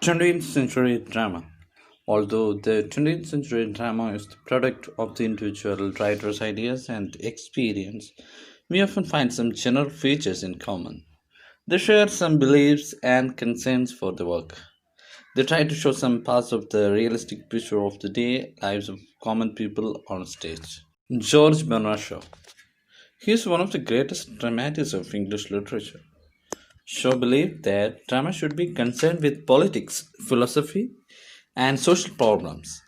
20th century drama. Although the 20th century drama is the product of the individual writer's ideas and experience, we often find some general features in common. They share some beliefs and concerns for the work. They try to show some parts of the realistic picture of the day lives of common people on stage. George Bernard Shaw. He is one of the greatest dramatists of English literature. Shaw believed that drama should be concerned with politics, philosophy, and social problems.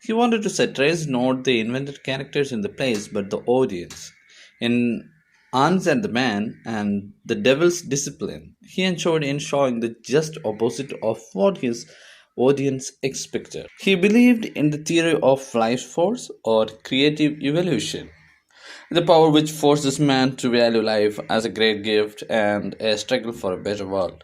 He wanted to satirize not the invented characters in the plays but the audience. In Hans and the Man and The Devil's Discipline, he enjoyed in showing the just opposite of what his audience expected. He believed in the theory of life force or creative evolution, the power which forces man to value life as a great gift and a struggle for a better world.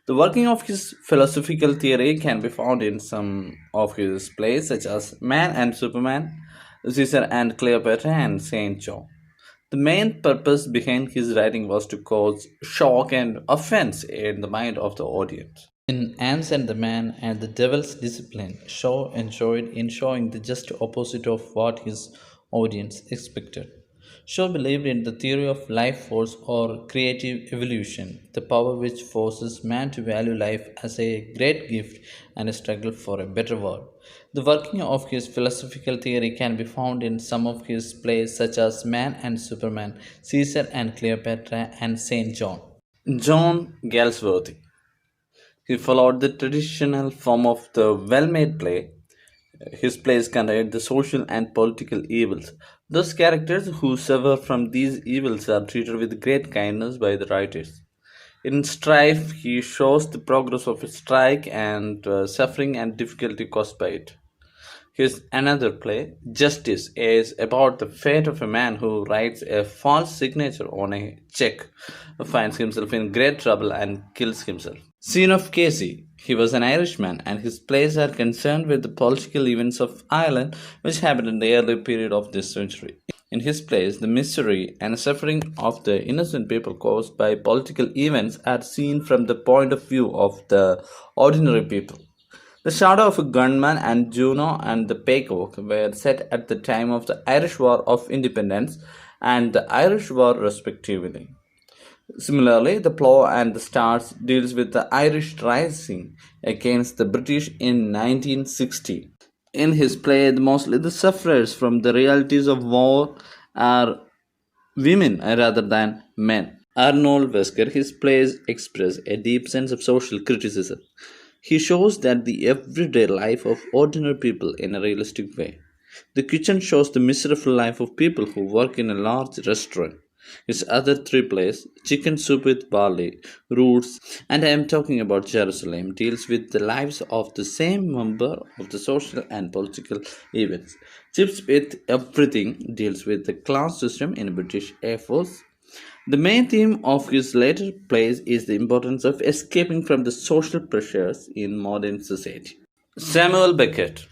The working of his philosophical theory can be found in some of his plays, such as Man and Superman, Caesar and Cleopatra, and Saint John. The main purpose behind his writing was to cause shock and offense in the mind of the audience. In Ants and the Man and the Devil's Discipline, Shaw enjoyed in showing the just opposite of what his audience expected. Shaw believed in the theory of life force or creative evolution, the power which forces man to value life as a great gift and a struggle for a better world. The working of his philosophical theory can be found in some of his plays such as Man and Superman, Caesar and Cleopatra, and Saint John. John Galsworthy. He followed the traditional form of the well made play. His plays conveyed the social and political evils. Those characters who suffer from these evils are treated with great kindness by the writers. In Strife, he shows the progress of a strike and suffering and difficulty caused by it. His another play, Justice, is about the fate of a man who writes a false signature on a check, finds himself in great trouble, and kills himself. Scene of Casey. He was an Irishman, and his plays are concerned with the political events of Ireland, which happened in the early period of this century. In his plays, the misery and suffering of the innocent people caused by political events are seen from the point of view of the ordinary people. The Shadow of a Gunman and Juno and the Peacock were set at the time of the Irish War of Independence and the Irish War respectively. Similarly, The Plough and the Stars deals with the Irish rising against the British in 1960. In his play, mostly the sufferers from the realities of war are women rather than men. Arnold Weisker, his plays express a deep sense of social criticism. He shows that the everyday life of ordinary people in a realistic way. The kitchen shows the miserable life of people who work in a large restaurant. His other three plays, Chicken Soup with Barley, Roots, and I Am Talking About Jerusalem, deals with the lives of the same member of the social and political events. Chips with Everything deals with the class system in British Air Force. The main theme of his later plays is the importance of escaping from the social pressures in modern society. Samuel Beckett.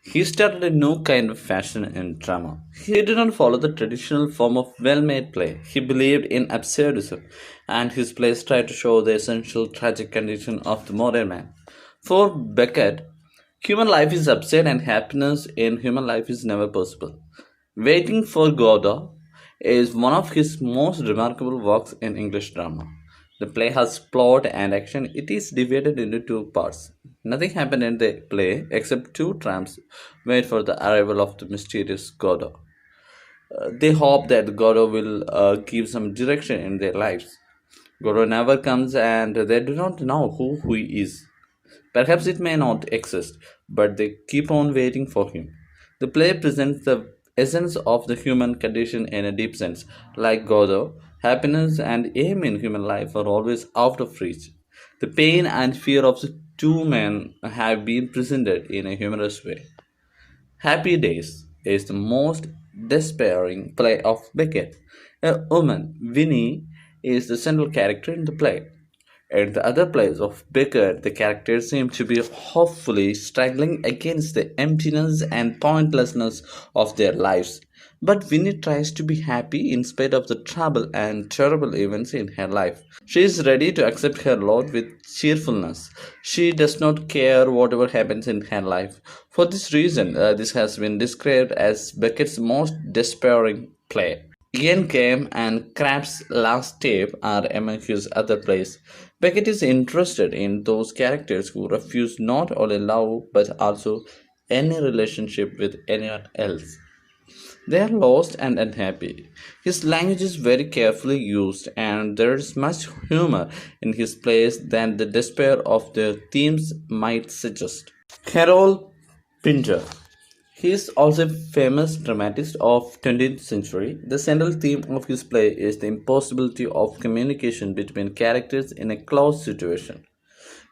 He started a new kind of fashion in drama. He did not follow the traditional form of well made play. He believed in absurdism, and his plays tried to show the essential tragic condition of the modern man. For Beckett, human life is absurd and happiness in human life is never possible. Waiting for Godot is one of his most remarkable works in English drama. The play has plot and action. It is divided into two parts. Nothing happened in the play except two tramps wait for the arrival of the mysterious Godot. They hope that Godot will give some direction in their lives. Godot never comes and they do not know who he is. Perhaps it may not exist, but they keep on waiting for him. The play presents the essence of the human condition in a deep sense. Like Godot, happiness and aim in human life are always out of reach. The pain and fear of the two men have been presented in a humorous way. Happy Days is the most despairing play of Beckett. A woman, Winnie, is the central character in the play. In the other plays of Beckett, the characters seem to be hopefully struggling against the emptiness and pointlessness of their lives. But Winnie tries to be happy in spite of the trouble and terrible events in her life. She is ready to accept her lot with cheerfulness. She does not care whatever happens in her life. For this reason, this has been described as Beckett's most despairing play. Ian Game and Crab's Last Tape are among his other plays. Beckett is interested in those characters who refuse not only love but also any relationship with anyone else. They are lost and unhappy. His language is very carefully used, and there is much humor in his plays than the despair of their themes might suggest. Harold Pinter. He is also a famous dramatist of 20th century. The central theme of his play is the impossibility of communication between characters in a closed situation.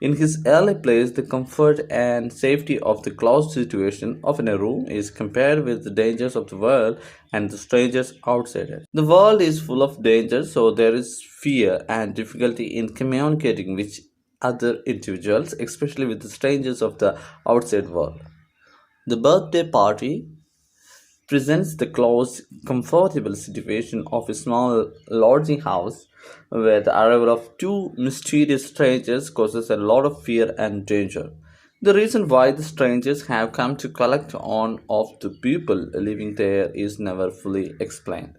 In his early plays, the comfort and safety of the closed situation of in a room is compared with the dangers of the world and the strangers outside it. The world is full of danger, so there is fear and difficulty in communicating with other individuals, especially with the strangers of the outside world. The birthday party presents the close, comfortable situation of a small lodging house where the arrival of two mysterious strangers causes a lot of fear and danger. The reason why the strangers have come to collect on of the people living there is never fully explained.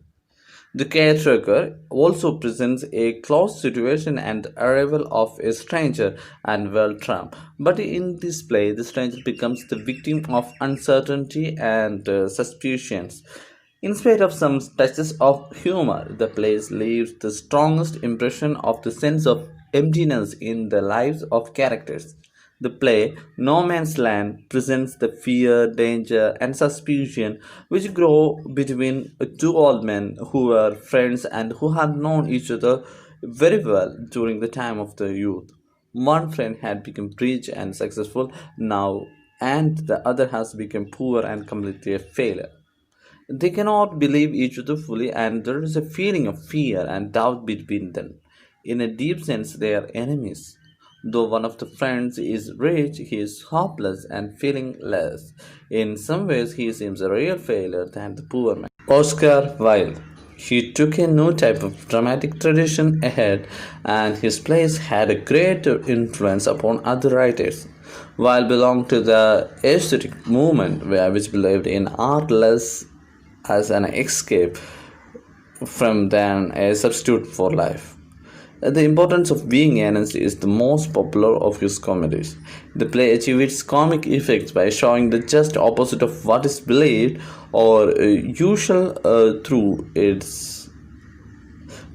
The caretaker also presents a close situation and the arrival of a stranger and well tramp. But in this play, the stranger becomes the victim of uncertainty and suspicions. In spite of some touches of humor, the play leaves the strongest impression of the sense of emptiness in the lives of characters. The play No Man's Land presents the fear, danger, and suspicion which grow between two old men who were friends and who had known each other very well during the time of their youth. One friend had become rich and successful now, and the other has become poor and completely a failure. They cannot believe each other fully, and there is a feeling of fear and doubt between them. In a deep sense, they are enemies. Though one of the friends is rich, he is hopeless and feeling less. In some ways, he seems a real failure than the poor man. Oscar Wilde. He took a new type of dramatic tradition ahead, and his plays had a great influence upon other writers. Wilde belonged to the aesthetic movement, which believed in art less as an escape from than a substitute for life. The importance of being honest is the most popular of his comedies. The play achieves its comic effects by showing the just opposite of what is believed or usual through its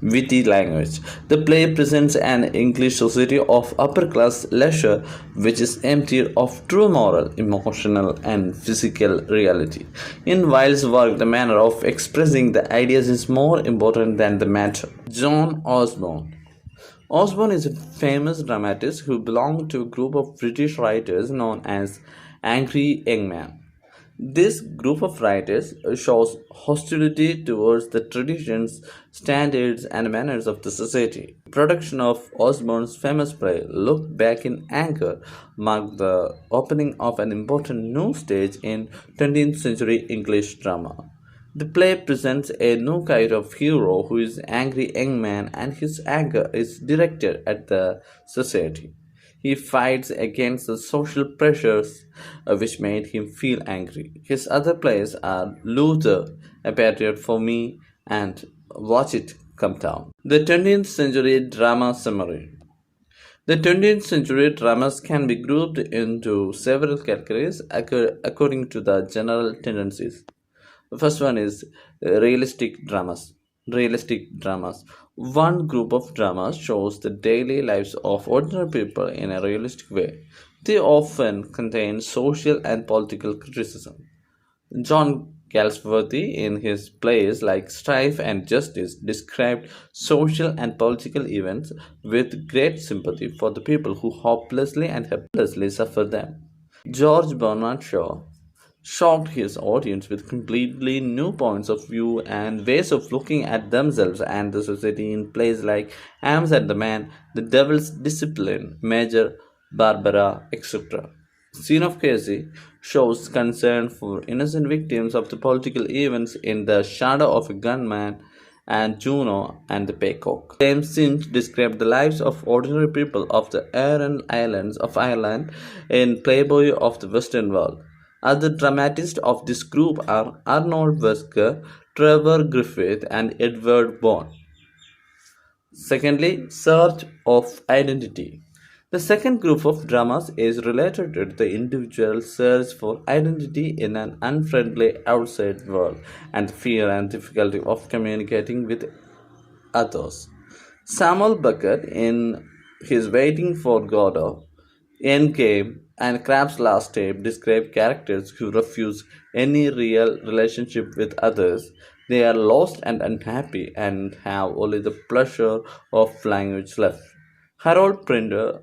witty language. The play presents an English society of upper class leisure which is emptied of true moral, emotional, and physical reality. In Wilde's work, the manner of expressing the ideas is more important than the matter. John Osborne. Osborne is a famous dramatist who belonged to a group of British writers known as Angry Young Men. This group of writers shows hostility towards the traditions, standards, and manners of the society. Production of Osborne's famous play, Look Back in Anger, marked the opening of an important new stage in 20th century English drama. The play presents a new kind of hero who is an angry young man, and his anger is directed at the society. He fights against the social pressures which made him feel angry. His other plays are Luther, A Patriot for Me, and Watch It Come Down. The 20th century drama summary. The 20th century dramas can be grouped into several categories according to the general tendencies. The first one is realistic dramas. Realistic dramas. One group of dramas shows the daily lives of ordinary people in a realistic way. They often contain social and political criticism. John Galsworthy, in his plays like Strife and Justice, described social and political events with great sympathy for the people who hopelessly and helplessly suffer them. George Bernard Shaw shocked his audience with completely new points of view and ways of looking at themselves and the society in plays like Ams and the Man, The Devil's Discipline, Major Barbara, etc. Scene of Casey shows concern for innocent victims of the political events in The Shadow of a Gunman and Juno and the Peacock. James Sinch described the lives of ordinary people of the Aran Islands of Ireland in Playboy of the Western World. Other dramatists of this group are Arnold Weisker, Trevor Griffith, and Edward Bourne. Secondly, search of identity. The second group of dramas is related to the individual's search for identity in an unfriendly outside world and the fear and difficulty of communicating with others. Samuel Beckett, in his Waiting for Godot, Endgame, and Crab's Last Tape, describe characters who refuse any real relationship with others. They are lost and unhappy and have only the pleasure of language left. Harold Printer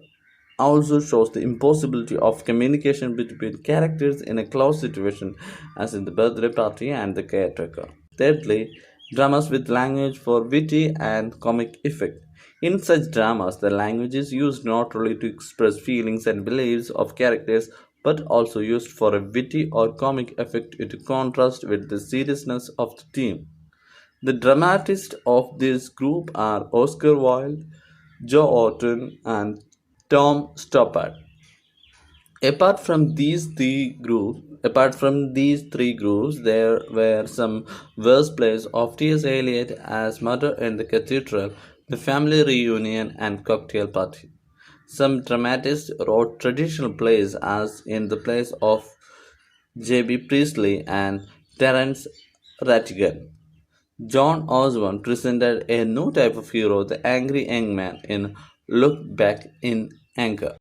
also shows the impossibility of communication between characters in a close situation, as in the birthday party and the caretaker. Thirdly, dramas with language for witty and comic effect. In such dramas, the language is used not only to express feelings and beliefs of characters, but also used for a witty or comic effect to contrast with the seriousness of the theme. The dramatists of this group are Oscar Wilde, Joe Orton, and Tom Stoppard. Apart from these three groups, there were some verse plays of T.S. Eliot as Murder in the Cathedral, The Family Reunion, and Cocktail Party. Some dramatists wrote traditional plays, as in the plays of J.B. Priestley and Terence Rattigan. John Osborne presented a new type of hero, the angry young man, in Look Back in Anger.